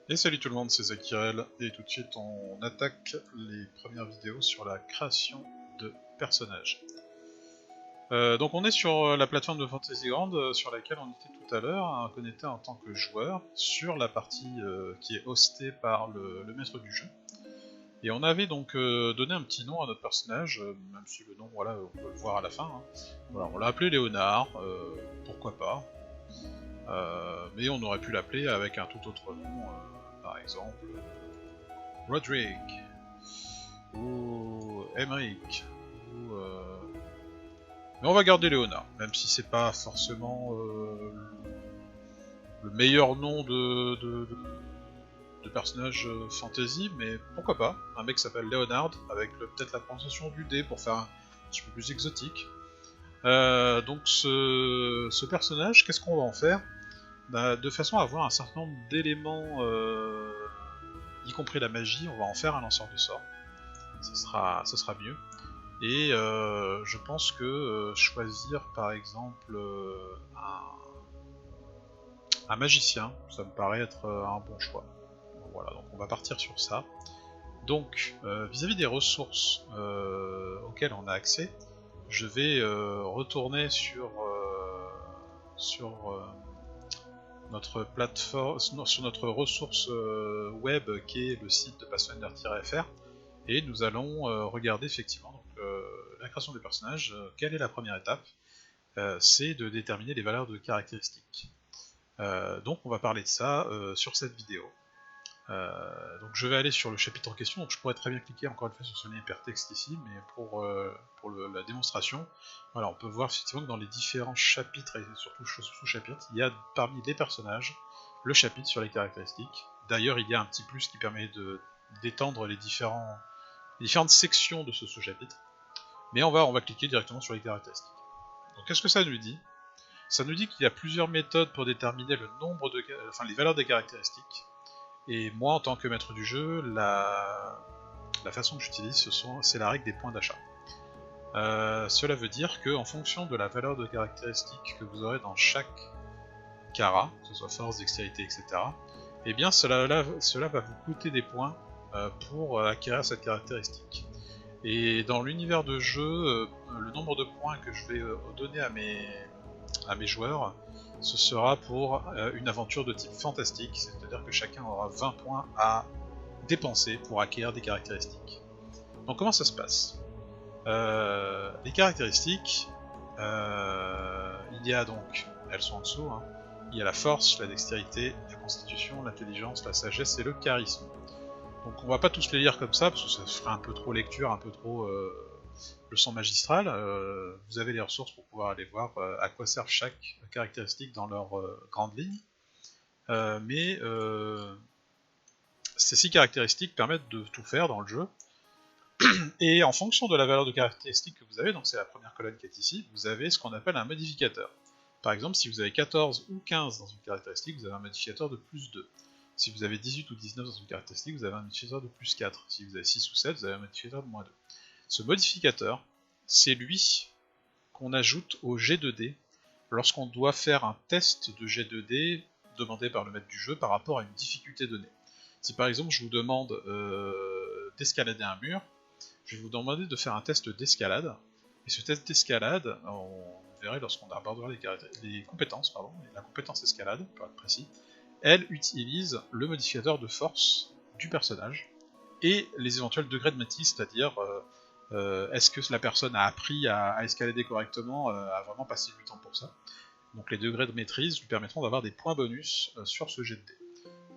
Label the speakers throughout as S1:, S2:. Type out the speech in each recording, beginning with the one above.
S1: Et salut tout le monde, c'est Zakirel, et tout de suite on attaque les premières vidéos sur la création de personnages. Donc on est sur la plateforme de Fantasyland sur laquelle on était tout à l'heure, on était en tant que joueur, sur la partie qui est hostée par le maître du jeu. Et on avait donc donné un petit nom à notre personnage, même si le nom, voilà, on peut le voir à la fin. Hein. Voilà, on l'a appelé Léonard, pourquoi pas. Mais on aurait pu l'appeler avec un tout autre nom, par exemple Roderick, ou Emmerich, ou mais on va garder Léonard, même si c'est pas forcément le meilleur nom de personnage fantasy, mais pourquoi pas. Un mec s'appelle Léonard, avec peut-être la prononciation du D pour faire un petit peu plus exotique. Donc ce personnage, qu'est-ce qu'on va en faire? De façon à avoir un certain nombre d'éléments, y compris la magie, on va en faire un lanceur de sorts. Ce sera mieux. Et je pense que choisir par exemple un magicien, ça me paraît être un bon choix. Bon, voilà, donc on va partir sur ça. Donc, vis-à-vis des ressources auxquelles on a accès, je vais retourner sur notre plateforme, sur notre ressource web qui est le site de Pathfinder-FR, et nous allons regarder effectivement donc, la création des personnages. Quelle est la première étape? C'est de déterminer les valeurs de caractéristiques. Donc on va parler de ça sur cette vidéo. Donc je vais aller sur le chapitre en question, donc je pourrais très bien cliquer encore une fois sur ce lien hypertexte ici, mais pour la démonstration, voilà, on peut voir effectivement que dans les différents chapitres et surtout sous-chapitres, il y a parmi les personnages le chapitre sur les caractéristiques. D'ailleurs il y a un petit plus qui permet d'étendre les différentes sections de ce sous-chapitre, mais on va cliquer directement sur les caractéristiques. Donc qu'est-ce que ça nous dit? Ça nous dit qu'il y a plusieurs méthodes pour déterminer le nombre de, les valeurs des caractéristiques. Et moi, en tant que maître du jeu, la façon que j'utilise, c'est la règle des points d'achat. Cela veut dire qu'en fonction de la valeur de caractéristique que vous aurez dans chaque cara, que ce soit force, dextérité, etc., eh bien cela va vous coûter des points pour acquérir cette caractéristique. Et dans l'univers de jeu, le nombre de points que je vais donner à mes joueurs, ce sera pour une aventure de type fantastique, c'est-à-dire que chacun aura 20 points à dépenser pour acquérir des caractéristiques. Donc comment ça se passe? Les caractéristiques, il y a donc, elles sont en dessous, hein, il y a la force, la dextérité, la constitution, l'intelligence, la sagesse et le charisme. Donc on va pas tous les lire comme ça, parce que ça ferait un peu trop lecture, un peu trop leçon magistrale. Vous avez les ressources pour pouvoir aller voir à quoi servent chaque caractéristique dans leur grande ligne. Mais ces 6 caractéristiques permettent de tout faire dans le jeu. Et en fonction de la valeur de caractéristique que vous avez, donc c'est la première colonne qui est ici, vous avez ce qu'on appelle un modificateur. Par exemple, si vous avez 14 ou 15 dans une caractéristique, vous avez un modificateur de plus 2. Si vous avez 18 ou 19 dans une caractéristique, vous avez un modificateur de plus 4. Si vous avez 6 ou 7, vous avez un modificateur de moins 2. Ce modificateur, c'est lui qu'on ajoute au G2D lorsqu'on doit faire un test de G2D demandé par le maître du jeu par rapport à une difficulté donnée. Si par exemple je vous demande d'escalader un mur, je vais vous demander de faire un test d'escalade, et ce test d'escalade, on verra lorsqu'on abordera les compétences, la compétence escalade, pour être précis, elle utilise le modificateur de force du personnage, et les éventuels degrés de maîtrise, c'est-à-dire est-ce que la personne a appris à escalader correctement, a vraiment passé du temps pour ça. Donc les degrés de maîtrise lui permettront d'avoir des points bonus sur ce jet de dés.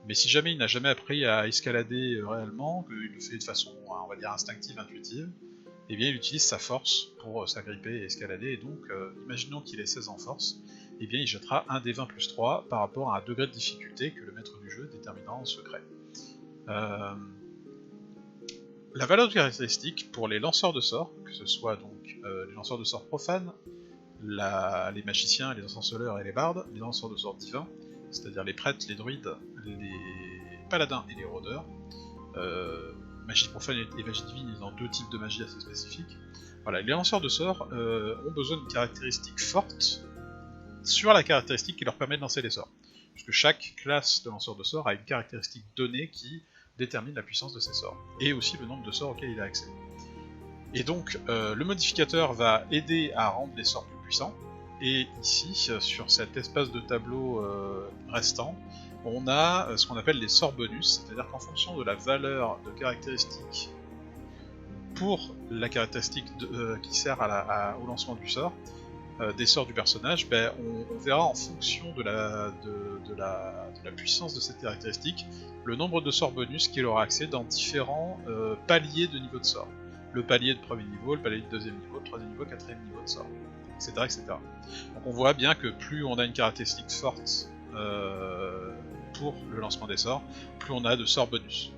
S1: Mais si jamais il n'a jamais appris à escalader réellement, qu'il le fait de façon, on va dire, instinctive, intuitive, eh bien il utilise sa force pour s'agripper et escalader, et donc, imaginons qu'il ait 16 en force, eh bien il jettera un des 20 plus 3 par rapport à un degré de difficulté que le maître du jeu déterminera en secret. La valeur de caractéristique pour les lanceurs de sorts, que ce soit donc les lanceurs de sorts profanes, les magiciens, les ensorceleurs et les bardes, les lanceurs de sorts divins, c'est-à-dire les prêtres, les druides, les paladins et les rôdeurs, magie profane et magie divine étant 2 types de magie assez spécifiques. Voilà, les lanceurs de sorts ont besoin d'une caractéristique forte sur la caractéristique qui leur permet de lancer les sorts. puisque chaque classe de lanceur de sorts a une caractéristique donnée qui détermine la puissance de ses sorts, et aussi le nombre de sorts auxquels il a accès. Et donc, le modificateur va aider à rendre les sorts plus puissants, et ici, sur cet espace de tableau restant, on a ce qu'on appelle les sorts bonus, c'est-à-dire qu'en fonction de la valeur de caractéristique pour la caractéristique qui sert au lancement du sort, des sorts du personnage, ben, on verra en fonction de la puissance de cette caractéristique le nombre de sorts bonus qu'il aura accès dans différents paliers de niveau de sort. Le palier de premier niveau, le palier de deuxième niveau, le troisième niveau, quatrième niveau de sort, etc., etc. Donc on voit bien que plus on a une caractéristique forte pour le lancement des sorts, plus on a de sorts bonus.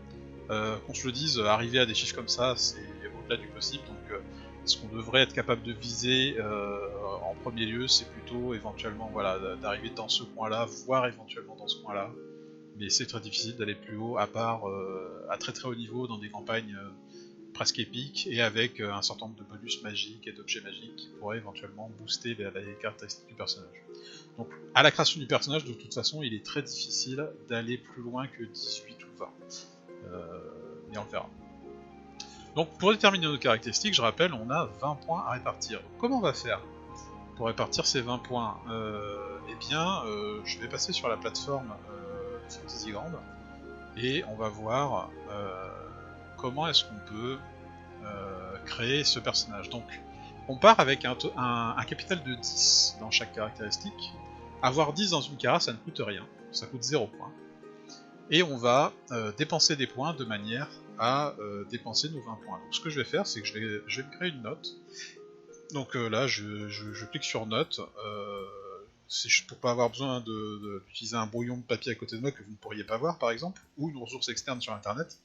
S1: Qu'on se le dise, arriver à des chiffres comme ça, c'est au-delà du possible, donc ce qu'on devrait être capable de viser en premier lieu, c'est plutôt éventuellement voilà, d'arriver dans ce coin-là, voire éventuellement dans ce coin-là. Mais c'est très difficile d'aller plus haut, à part à très très haut niveau dans des campagnes presque épiques, et avec un certain nombre de bonus magiques et d'objets magiques qui pourraient éventuellement booster les caractéristiques du personnage. Donc à la création du personnage, de toute façon, il est très difficile d'aller plus loin que 18 ou 20. Mais on le verra. Donc pour déterminer nos caractéristiques, je rappelle, on a 20 points à répartir. Donc, comment on va faire pour répartir ces 20 points? Eh bien, je vais passer sur la plateforme Fantasyland et on va voir comment est-ce qu'on peut créer ce personnage. Donc on part avec un capital de 10 dans chaque caractéristique. Avoir 10 dans une cara, ça ne coûte rien, ça coûte 0 points. Et on va dépenser des points de manière à dépenser nos 20 points. Donc ce que je vais faire, c'est que je vais me créer une note. Donc là, je clique sur note. Pour pas avoir besoin d'utiliser un brouillon de papier à côté de moi que vous ne pourriez pas voir, par exemple, ou une ressource externe sur internet.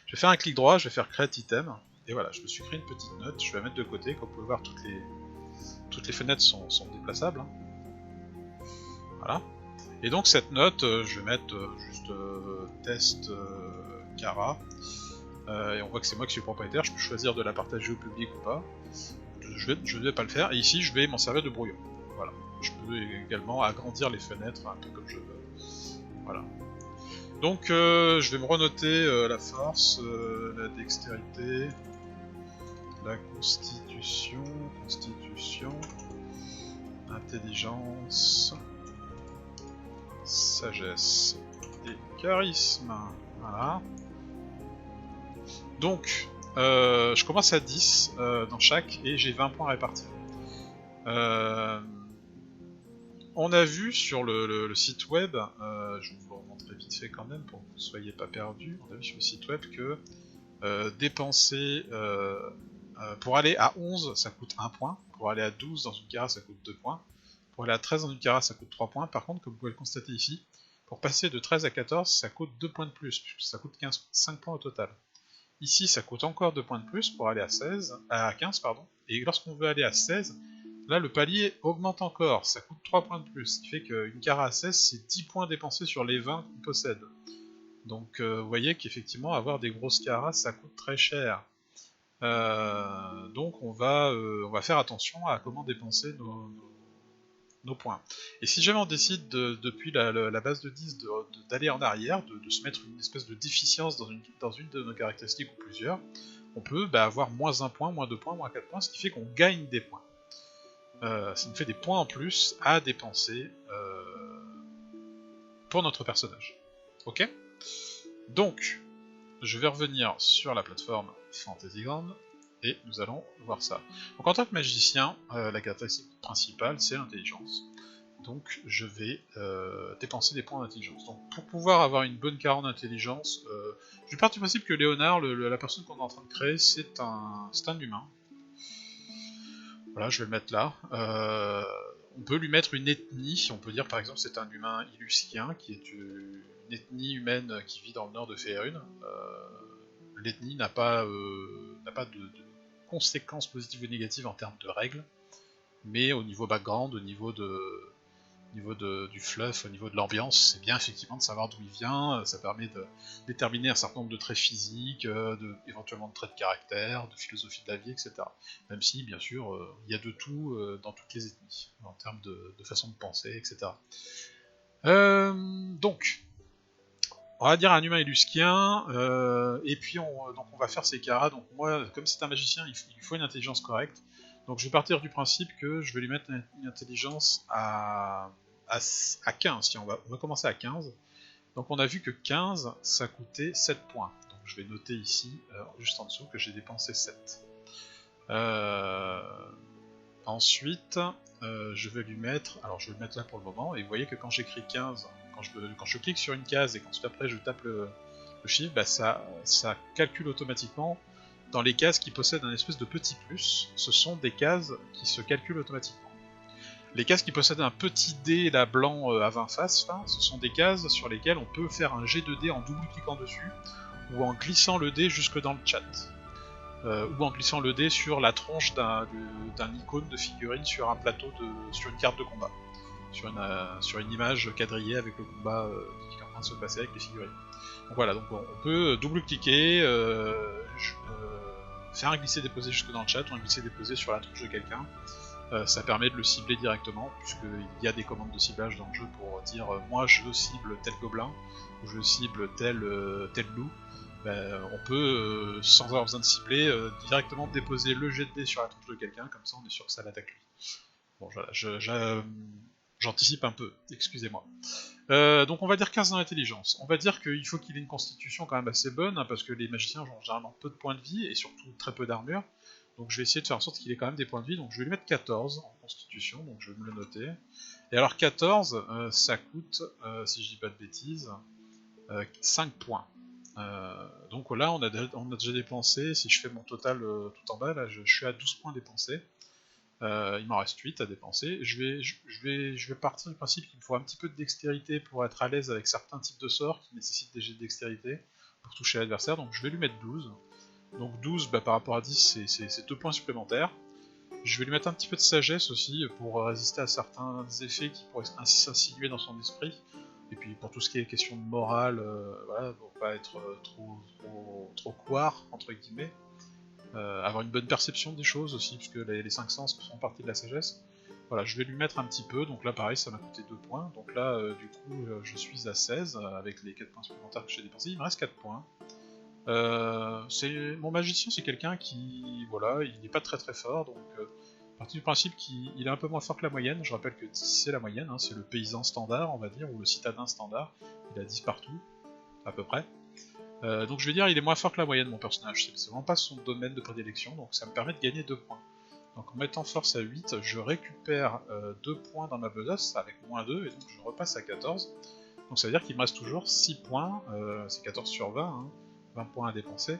S1: Je vais faire un clic droit, je vais faire Create Item. Et voilà, je me suis créé une petite note. Je vais la mettre de côté. Comme vous pouvez voir, toutes les fenêtres sont déplaçables. Voilà. Et donc cette note, je vais mettre juste test Cara. Et on voit que c'est moi qui suis propriétaire, je peux choisir de la partager au public ou pas. Je ne vais pas le faire, et ici je vais m'en servir de brouillon. Voilà. Je peux également agrandir les fenêtres un peu comme je veux. Voilà. Donc je vais me renoter la force, la dextérité, la constitution, intelligence, sagesse et charisme. Voilà. Donc, je commence à 10 dans chaque et j'ai 20 points à répartir. On a vu sur le site web, je vais vous le remontrer vite fait quand même pour que vous ne soyez pas perdus, on a vu sur le site web que dépenser pour aller à 11 ça coûte 1 point, pour aller à 12 dans une cara ça coûte 2 points, pour aller à 13 dans une cara ça coûte 3 points. Par contre, comme vous pouvez le constater ici, pour passer de 13 à 14 ça coûte 2 points de plus, puisque ça coûte 5 points au total. Ici, ça coûte encore 2 points de plus pour aller à 15, pardon. Et lorsqu'on veut aller à 16, là le palier augmente encore, ça coûte 3 points de plus, ce qui fait qu'une cara à 16, c'est 10 points dépensés sur les 20 qu'on possède. Donc vous voyez qu'effectivement, avoir des grosses caras, ça coûte très cher. Donc on va faire attention à comment dépenser nos points. Et si jamais on décide depuis la base de 10 d'aller en arrière, de se mettre une espèce de déficience dans une de nos caractéristiques ou plusieurs, on peut avoir moins 1 point, moins 2 points, moins 4 points, ce qui fait qu'on gagne des points. Ça nous fait des points en plus à dépenser pour notre personnage. Ok ? Donc, je vais revenir sur la plateforme Fantasyland et nous allons voir ça. Donc en tant que magicien, la caractéristique principale c'est l'intelligence. Donc je vais dépenser des points d'intelligence. Donc pour pouvoir avoir une bonne cara en intelligence, je pars du principe que Léonard, la personne qu'on est en train de créer, c'est un humain. Voilà, je vais le mettre là. On peut lui mettre une ethnie, on peut dire par exemple c'est un humain illuskien, qui est une ethnie humaine qui vit dans le nord de Faerun. L'ethnie n'a pas de conséquences positives ou négatives en termes de règles, mais au niveau background, au niveau du fluff, au niveau de l'ambiance, c'est bien effectivement de savoir d'où il vient, ça permet de déterminer un certain nombre de traits physiques, éventuellement de traits de caractère, de philosophie de la vie, etc. Même si, bien sûr, il y a de tout dans toutes les ethnies, en termes de façon de penser, etc. Donc, on va dire un humain élusquien, et puis donc on va faire ses caras. Donc moi, comme c'est un magicien, il lui faut une intelligence correcte. Donc je vais partir du principe que je vais lui mettre une intelligence à 15. Tiens, on va commencer à 15. Donc on a vu que 15, ça coûtait 7 points. Donc je vais noter ici, juste en dessous, que j'ai dépensé 7. Ensuite, je vais lui mettre... Alors je vais le mettre là pour le moment, et vous voyez que quand j'écris 15, quand je clique sur une case et qu'ensuite après je tape le chiffre, bah ça calcule automatiquement dans les cases qui possèdent un espèce de petit plus. Ce sont des cases qui se calculent automatiquement. Les cases qui possèdent un petit dé là blanc à 20 faces, là, ce sont des cases sur lesquelles on peut faire un jet de dé en double-cliquant dessus, ou en glissant le dé jusque dans le chat. Ou en glissant le dé sur la tronche d'un icône de figurine sur un plateau, sur une carte de combat. Sur une image quadrillée avec le combat qui est en train de se passer avec les figurines. Donc voilà, donc on peut double-cliquer, faire un glisser-déposer jusque dans le chat, ou un glisser-déposer sur la tronche de quelqu'un. Ça permet de le cibler directement, puisqu'il y a des commandes de ciblage dans le jeu pour dire moi je cible tel gobelin, ou je cible tel loup. On peut, sans avoir besoin de cibler, directement déposer le jet de dés sur la tronche de quelqu'un, comme ça on est sûr que ça l'attaque lui. Bon, voilà, j'anticipe un peu, excusez-moi. Donc on va dire 15 dans l'intelligence. On va dire qu'il faut qu'il ait une constitution quand même assez bonne, hein, parce que les magiciens ont généralement peu de points de vie, et surtout très peu d'armure. Donc je vais essayer de faire en sorte qu'il ait quand même des points de vie, donc je vais lui mettre 14 en constitution, donc je vais me le noter. Et alors 14, ça coûte, si je dis pas de bêtises, 5 points. Donc là on a déjà dépensé, si je fais mon total tout en bas, là je suis à 12 points dépensés. Il m'en reste 8 à dépenser. Je vais partir du principe qu'il me faut un petit peu de dextérité pour être à l'aise avec certains types de sorts qui nécessitent des jets de dextérité pour toucher l'adversaire, donc je vais lui mettre 12. Donc 12 par rapport à 10 c'est 2 points supplémentaires. Je vais lui mettre un petit peu de sagesse aussi pour résister à certains effets qui pourraient ainsi s'insinuer dans son esprit. Et puis pour tout ce qui est question de morale, voilà, pour pas être trop couard, entre guillemets. Avoir une bonne perception des choses aussi, puisque les 5 sens font partie de la sagesse. Voilà, je vais lui mettre un petit peu, donc là pareil ça m'a coûté 2 points, donc là du coup je suis à 16 avec les 4 points supplémentaires que j'ai dépensés, il me reste 4 points. Mon magicien c'est quelqu'un qui, voilà, il n'est pas très fort, donc à partir du principe qu'il est un peu moins fort que la moyenne. Je rappelle que 10 c'est la moyenne, hein, c'est le paysan standard on va dire, ou le citadin standard, il a 10 partout, à peu près. Donc je vais dire il est moins fort que la moyenne mon personnage, c'est vraiment pas son domaine de prédilection, donc ça me permet de gagner 2 points. Donc en mettant force à 8, je récupère 2 points dans ma besace avec moins 2, et donc je repasse à 14. Donc ça veut dire qu'il me reste toujours 6 points, c'est 14 sur 20, hein, 20 points à dépenser.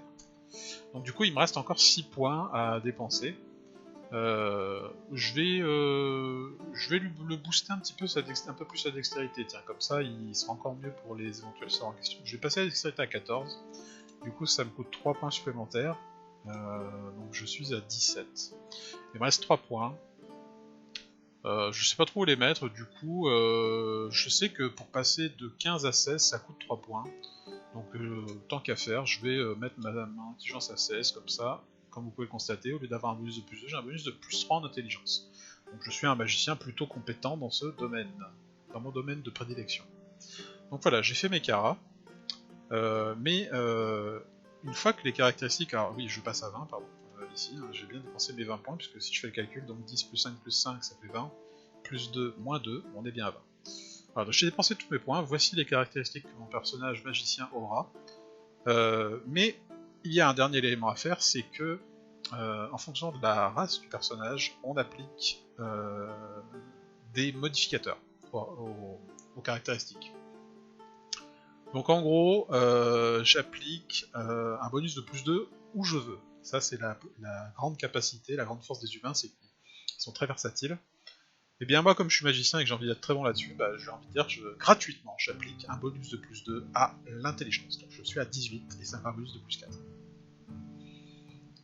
S1: Donc du coup il me reste encore 6 points à dépenser. Je vais le booster un petit peu, un peu plus sa dextérité, tiens, comme ça il sera encore mieux pour les éventuels sorts en question. Je vais passer la dextérité à 14, du coup ça me coûte 3 points supplémentaires, donc je suis à 17. Il me reste 3 points, je sais pas trop où les mettre, du coup je sais que pour passer de 15 à 16 ça coûte 3 points, donc tant qu'à faire, je vais mettre ma intelligence à 16 comme ça. Comme vous pouvez le constater, au lieu d'avoir un bonus de plus 2, j'ai un bonus de plus 3 en intelligence. Donc je suis un magicien plutôt compétent dans ce domaine, dans mon domaine de prédilection. Donc voilà, j'ai fait mes caras, mais une fois que les caractéristiques... Alors oui, je passe à 20, pardon, ici, hein, j'ai bien dépensé mes 20 points, puisque si je fais le calcul, donc 10 plus 5 plus 5, ça fait 20, plus 2, moins 2, on est bien à 20. Voilà, donc j'ai dépensé tous mes points, voici les caractéristiques que mon personnage magicien aura, mais il y a un dernier élément à faire, c'est que en fonction de la race du personnage, on applique des modificateurs aux caractéristiques. Donc en gros, j'applique un bonus de plus 2 où je veux. Ça c'est la grande capacité, la grande force des humains, c'est qu'ils sont très versatiles. Et bien moi comme je suis magicien et que j'ai envie d'être très bon là-dessus, j'ai envie de dire que gratuitement j'applique un bonus de plus 2 à l'intelligence. Donc je suis à 18 et ça me fait un bonus de plus 4.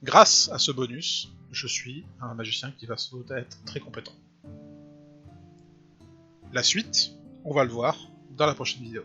S1: Grâce à ce bonus, je suis un magicien qui va sans doute être très compétent. La suite, on va le voir dans la prochaine vidéo.